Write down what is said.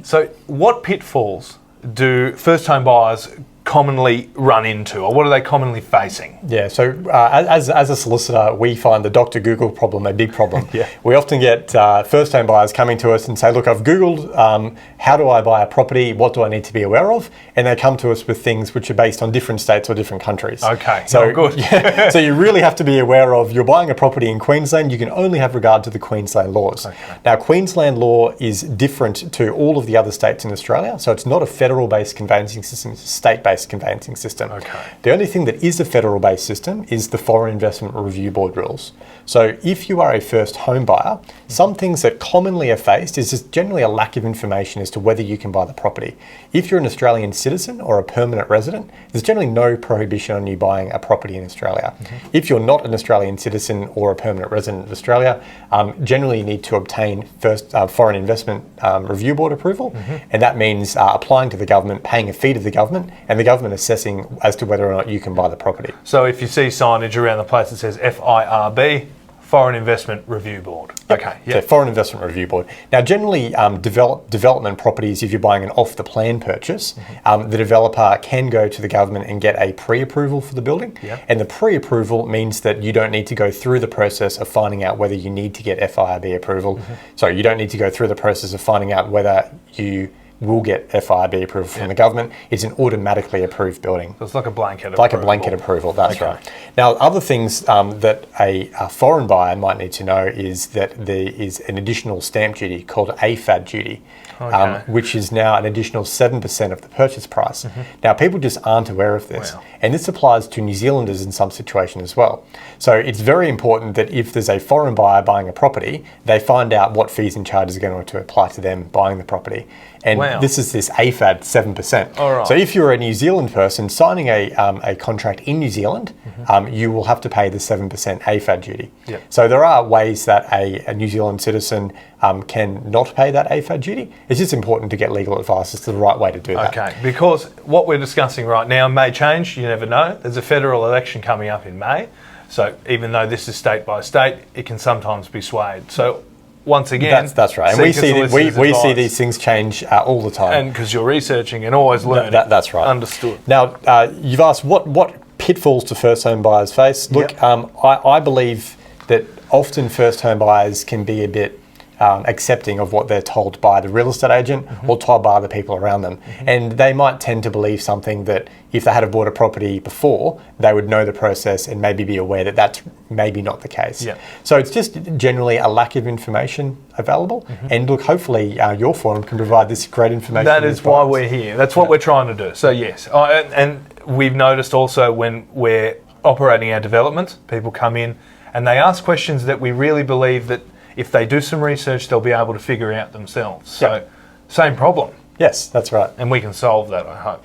So what pitfalls do first home buyers commonly run into, or what are they commonly facing? Yeah, so as a solicitor, we find the Dr. Google problem a big problem. Yeah. We often get first home buyers coming to us and say, look, I've Googled how do I buy a property, what do I need to be aware of? And they come to us with things which are based on different states or different countries. Okay, so good. Yeah, so you really have to be aware of, you're buying a property in Queensland, you can only have regard to the Queensland laws. Okay. Now, Queensland law is different to all of the other states in Australia, so it's not a federal-based conveyancing system, it's a state-based conveyancing system. Okay. The only thing that is a federal-based system is the Foreign Investment Review Board rules. So if you are a first home buyer, some things that commonly are faced is just generally a lack of information as to whether you can buy the property. If you're an Australian citizen or a permanent resident, there's generally no prohibition on you buying a property in Australia. Mm-hmm. If you're not an Australian citizen or a permanent resident of Australia, generally you need to obtain first Foreign Investment Review Board approval, mm-hmm. and that means applying to the government, paying a fee to the government, and the government assessing as to whether or not you can buy the property. So if you see signage around the place that says FIRB, Foreign Investment Review Board. Yep. Okay. Yep. So Foreign Investment Review Board. Now, generally, development properties, if you're buying an off-the-plan purchase, mm-hmm. The developer can go to the government and get a pre-approval for the building. Yep. And the pre-approval means that you don't need to go through the process of finding out whether you need to get FIRB approval. Mm-hmm. So you don't need to go through the process of finding out whether you will get FIRB approval from the government. It's an automatically approved building. So it's like a blanket approval. Like a blanket approval, that's okay. right. Now, other things that a foreign buyer might need to know is that there is an additional stamp duty called AFAD duty, okay. Which is now an additional 7% of the purchase price. Mm-hmm. Now, people just aren't aware of this. Wow. And this applies to New Zealanders in some situations as well. So it's very important that if there's a foreign buyer buying a property, they find out what fees and charges are going to apply to them buying the property. And wow. this is this AFAD 7%. All right. So if you're a New Zealand person signing a contract in New Zealand, mm-hmm. You will have to pay the 7% AFAD duty. Yep. So there are ways that a New Zealand citizen can not pay that AFAD duty. It's just important to get legal advice as to the right way to do that. Okay, because what we're discussing right now may change, you never know. There's a federal election coming up in May. So even though this is state by state, it can sometimes be swayed. So once again, that's right. And we see these things change all the time. And because you're researching and always learning. That's right. Understood. Now, you've asked what pitfalls do first home buyers face? Look, yep. I believe that often first home buyers can be a bit accepting of what they're told by the real estate agent mm-hmm. or told by other people around them. Mm-hmm. And they might tend to believe something that if they had bought a property before, they would know the process and maybe be aware that that's maybe not the case. Yeah. So it's just generally a lack of information available. Mm-hmm. And look, hopefully your forum can provide this great information. That is why we're here. That's what we're trying to do. So yes, and we've noticed also when we're operating our developments, people come in and they ask questions that we really believe that if they do some research, they'll be able to figure out themselves. So, same problem. Yes, that's right. And we can solve that, I hope.